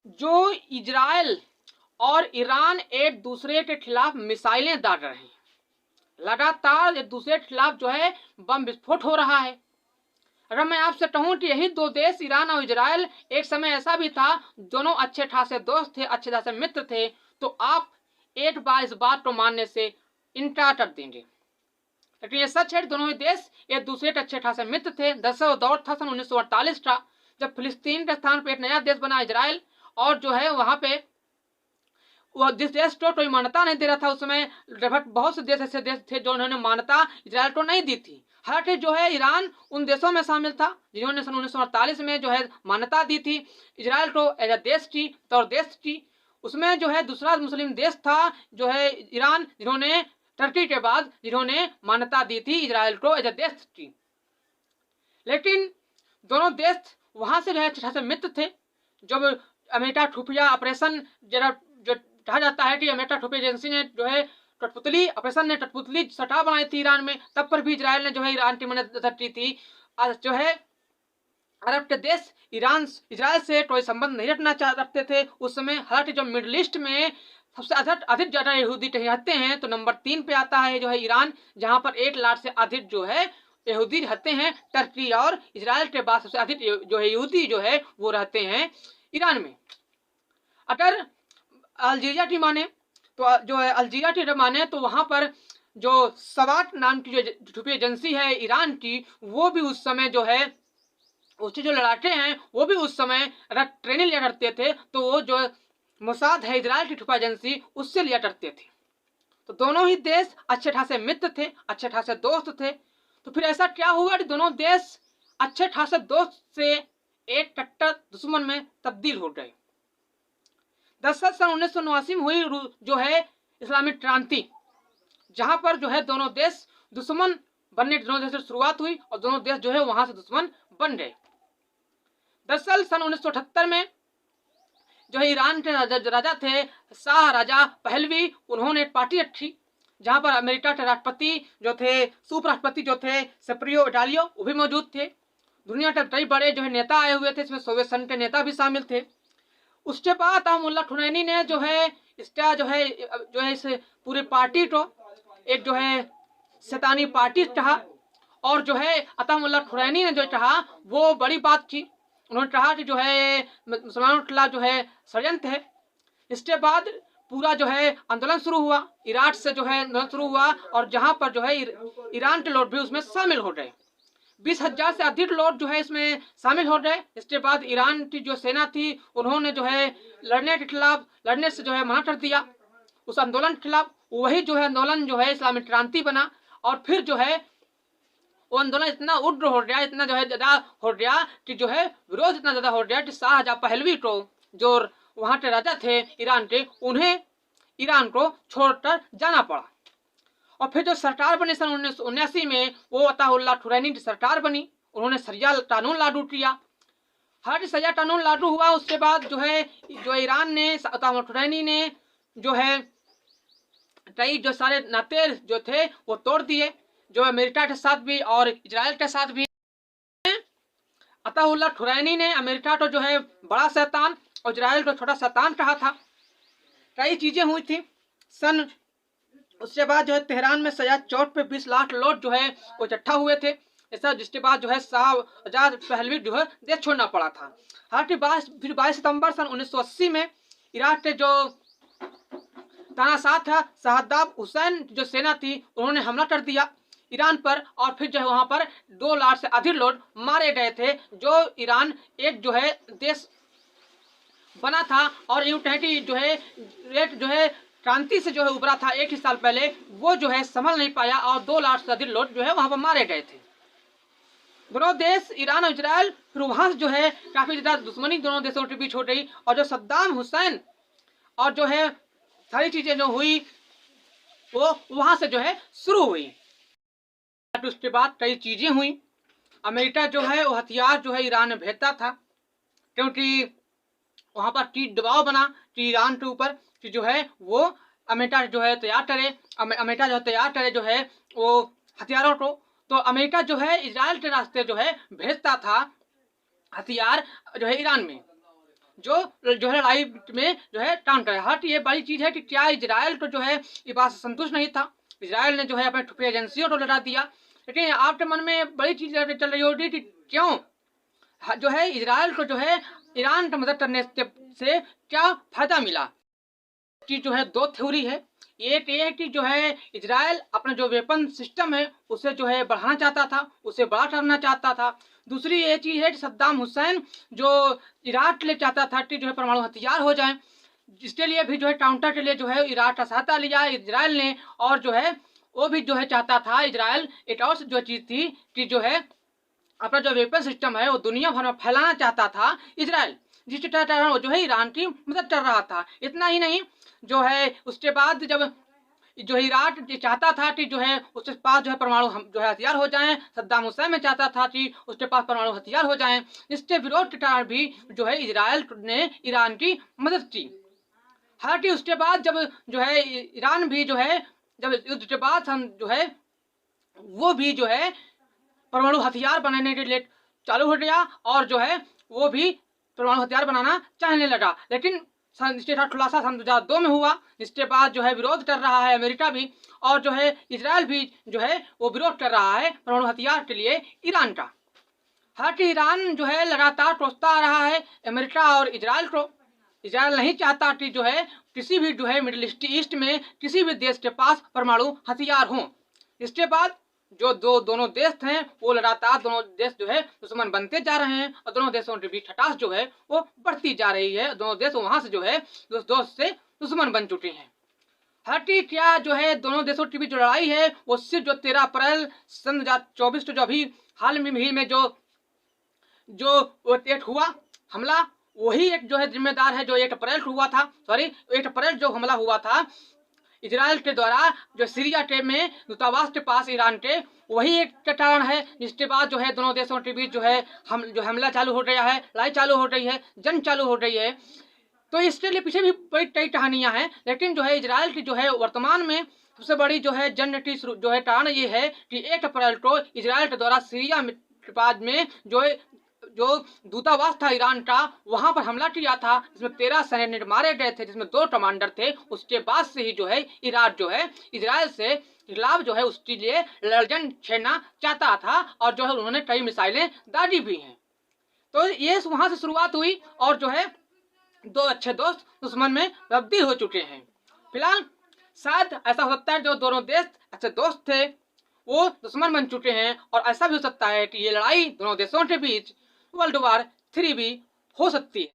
जो इजराइल और ईरान एक दूसरे के खिलाफ मिसाइलें दाग रहे हैं, लगातार एक दूसरे के खिलाफ जो है बम विस्फोट हो रहा है। अगर मैं आपसे कहूं कि यही दो देश ईरान और इजराइल, एक समय ऐसा भी था दोनों अच्छे खासे दोस्त थे, अच्छे खासे मित्र थे, तो आप एक बार इस बात को मानने से इनकार कर देंगे। लेकिन ये सच है कि दोनों ही देश एक दूसरे के अच्छे खासे मित्र थे। दरअसल दौर था सन 1948 का, जब फिलिस्तीन के स्थान पर एक नया देश बना इजराइल, और जो है वहां पे वो जिस देश को कोई मान्यता नहीं दे रहा था, उस समय लगभग बहुत से देश ऐसे देश थे जो उन्होंने मान्यता इजराइल को नहीं दी थी। हालांकि जो है ईरान उन देशों में शामिल था जिन्होंने सन 1948 में जो है मान्यता दी थी इजराइल को एज अ देश की, तौर देश की। उसमें जो है दूसरा मुस्लिम देश था जो है ईरान, जिन्होंने टर्की के बाद जिन्होंने मान्यता दी थी इजराइल को एज अ देश की। लेकिन दोनों देश वहां से जो है मित्र थे। जब अमेरिका खुफिया ऑपरेशन जरा जो कहा जाता है कि अमेरिका खुफिया एजेंसी ने जो है कठपुतली ऑपरेशन ने कठपुतली सटा बनाई थी ईरान में, तब पर भी इजराइल ने जो है ईरान की मदद की थी। जो है अरब के देश ईरान इजराइल से कोई संबंध नहीं रखना रखते थे उस समय। हालांकि जो मिडल ईस्ट में सबसे अधिक ज्यादा यहूदी रहते हैं तो नंबर 3 पे आता है जो है ईरान, जहां पर 1 लाख से अधिक जो है यहूदी रहते हैं। टर्की और इजराइल के बाद सबसे अधिक जो है यहूदी जो है वो रहते हैं ईरान में। अगर अल्जीरिया की माने तो जो है अल्जीरिया की माने तो वहां पर जो सवाट नाम की जो खुफिया एजेंसी है ईरान की, वो भी उस समय जो है उसके जो लड़ाके हैं वो भी उस समय अगर ट्रेनिंग लिया करते थे तो वो जो मोसाद है इजराइल की खुफिया एजेंसी उससे लिया करते थे। तो दोनों ही देश अच्छे खासे मित्र थे, अच्छे खासे दोस्त थे। तो फिर ऐसा क्या हुआ कि दोनों देश अच्छे खासे दोस्त से एक कट्टर दुश्मन में तब्दील हो गए। दरअसल सन 1989 में हुई जो है इस्लामिक क्रांति, जहां पर जो है दोनों देश दुश्मन बनने की दोनों देश से शुरुआत हुई और दोनों देश जो है वहां से दुश्मन बन गए। दरअसल सन 1978 में जो है ईरान के राजा थे शाह राजा पहलवी, उन्होंने एक पार्टी रखी जहां पर अमेरिका के राष्ट्रपति जो थे, उपराष्ट्रपति जो थे सेप्रियो इटालियो, वो भी मौजूद थे। दुनिया के कई बड़े जो है नेता आए हुए थे, इसमें सोवियत संघ के नेता भी शामिल थे। उसके बाद अतामुल्लाह खुमैनी ने जो है इसका जो है इस पूरे पार्टी को एक जो है शैतानी पार्टी कहा, और जो है अतामुल्लाह खुमैनी ने जो कहा वो बड़ी बात की। उन्होंने कहा कि जो है मुसलमानों के खिलाफ जो है षड्यंत्र है। इसके बाद पूरा जो है आंदोलन शुरू हुआ, इराक से जो है आंदोलन शुरू हुआ और जहां पर जो है ईरान के लोग भी उसमें शामिल हो गए। 20,000 से अधिक लोग जो है इसमें शामिल हो गए। इसके बाद ईरान की जो सेना थी उन्होंने जो है लड़ने से जो है मना कर दिया उस आंदोलन के खिलाफ। वही जो है आंदोलन जो है इस्लामिक क्रांति बना और फिर जो है वो आंदोलन इतना उग्र हो गया, इतना जो है ज्यादा हो गया कि जो है विरोध इतना ज्यादा हो गया कि शाहजहां पहलवी को, जो वहां के राजा थे ईरान के, उन्हें ईरान को छोड़कर जाना पड़ा। और फिर जो सरकार बनी सन 1979 में वो अताउल्लाह खुमैनी की सरकार बनी। उन्होंने सरिया कानून लागू किया। हर सरिया कानून लागू हुआ उसके बाद जो है ईरान ने अताउल्लाह खुमैनी ने जो है कई जो सारे नाते जो थे वो तोड़ दिए, जो अमेरिका के साथ भी और इजराइल के साथ भी। अताउल्लाह खुमैनी ने अमेरिका को जो है बड़ा शैतान और इजराइल को छोटा शैतान कहा था। कई चीजें हुई थी। सन उसके बाद जो है तेहरान में सजा चौक पे 20 लाख लोग जो है वो इकट्ठा हुए थे ऐसा, जिसके बाद जो है शाहजहां पहलवी जो है देश छोड़ना पड़ा था। हालांकि 22 सितंबर सन 1980 में इराक के जो तानाशाह था सद्दाम हुसैन जो सेना थी उन्होंने हमला कर दिया ईरान पर, और फिर जो है वहां पर 2 लाख से अधिक लोग मारे गए थे। जो ईरान एक जो है देश बना था और यूं कहें कि जो है क्रांति से जो है उभरा था 1 ही साल पहले, वो जो है संभल नहीं पाया और 2 लाख से अधिक लोग जो है वहां पर मारे गए थे। दोनों देश ईरान और इजराइल फिर वहां से जो है काफी ज्यादा दुश्मनी दोनों देशों के बीच हो गई और जो सद्दाम हुसैन और जो है सारी चीजें जो हुई वो वहां से जो है शुरू हुई। उसके बाद कई चीजें हुई। अमेरिका जो है वो हथियार जो है ईरान में भेजता था, क्योंकि वहां पर की दबाव बना कि ईरान के ऊपर कि जो है वो अमेरिका जो है तैयार करे जो है वो हथियारों को। तो अमेरिका जो है इजराइल के रास्ते जो है भेजता था हथियार जो है ईरान में। जो जो है लड़ाई में जो है टान करे। हट ये बड़ी चीज है कि क्या इजराइल तो जो है ये बात से संतुष्ट नहीं था, इजराइल ने जो है अपने खुफिया एजेंसियों को लड़ा दिया। लेकिन आपके मन में बड़ी चीज चल रही होगी कि क्यों जो है इजराइल को जो है ईरान की मदद करने से क्या फायदा मिला। कि जो है दो थ्योरी है, एक ये कि जो है इजराइल अपना जो वेपन सिस्टम है उसे जो है बढ़ाना चाहता था, उसे बड़ा करना चाहता था। दूसरी ये चीज़ है कि सद्दाम हुसैन जो इराक के लिए चाहता था कि जो है परमाणु हथियार हो जाए, जिसके लिए भी जो है काउंटर के लिए जो है इराक का सहायता लिया इजराइल ने। और जो है वो भी जो है चाहता था इजराइल, एक और जो चीज़ थी कि जो है अपना जो वेपन सिस्टम है वो दुनिया भर में फैलाना चाहता था इजराइल, जिसके कारण वो जो है ईरान की मदद कर रहा था। इतना ही नहीं, जो है उसके बाद जब जो इराक चाहता था कि जो है उसके पास जो है परमाणु जो है हथियार हो जाएं, सद्दाम हुसैन में चाहता था कि उसके पास परमाणु हथियार हो जाएं, इसके विरोध के कारण भी जो है इजराइल ने ईरान की मदद की। हालांकि उसके बाद जब जो है ईरान भी जो है जब युद्ध के बाद हम जो है वो भी जो है परमाणु हथियार बनाने के लिए चालू हो गया और जो है वो भी परमाणु हथियार बनाना चाहने लगा। लेकिन इसके साथ खुलासा सन 2002 में हुआ, जिसके बाद जो है विरोध कर रहा है अमेरिका भी और जो है इजराइल भी जो है वो विरोध कर रहा है परमाणु हथियार के लिए ईरान का। हालांकि ईरान जो है लगातार कोसता आ रहा है अमेरिका और इजराइल को। इजराइल नहीं चाहता कि जो है किसी भी जो है मिडिल ईस्ट में किसी भी देश के पास परमाणु हथियार हों। इसके बाद जो दोनों देश हैं वो लगातार दोनों देश जो है दुश्मन बनते जा रहे हैं और दोनों देशों के बीच खटास जो है वो बढ़ती जा रही है। दोनों देश वहां से जो है दोस्त से दुश्मन बन चुके हैं। हालांकि क्या जो है दोनों देशों की भी जो लड़ाई है वो सिर्फ जो 13 अप्रैल सन 2024 जो अभी हाल में जो एक हुआ हमला, वही एक जो है जिम्मेदार है जो 1 अप्रैल को हुआ था, 1 अप्रैल जो हमला हुआ था इजराइल के द्वारा जो सीरिया के में दूतावास के पास ईरान के, वही एक कारण है जिसके बाद जो है दोनों देशों के बीच जो है हमला चालू हो गया है, लड़ाई चालू हो रही है, जंग चालू हो रही है। तो इसके लिए पीछे भी बड़ी कई कहानियां हैं। लेकिन जो है इजराइल की जो है वर्तमान में सबसे बड़ी जो है जंग की जो है कारण ये है कि 1 अप्रैल को इजराइल के द्वारा सीरिया के बाद में जो दूतावास था ईरान का वहां पर हमला किया था, जिसमें 13 सैनिक मारे गए थे, जिसमें 2 कमांडर थे। उसके बाद से ही जो है इराक जो है इजराइल से खिलाफ जो है उसके लिए लड़जंग छेड़ना चाहता था और जो है उन्होंने कई मिसाइलें दागी भी हैं। तो ये वहां से शुरुआत हुई और जो है दो अच्छे दोस्त दुश्मन में तब्दील हो चुके हैं। फिलहाल शायद ऐसा हो सकता है जो दोनों देश अच्छे दोस्त थे वो दुश्मन बन चुके हैं और ऐसा भी हो सकता है कि ये लड़ाई दोनों देशों के बीच वर्ल्ड वॉर 3 भी हो सकती है।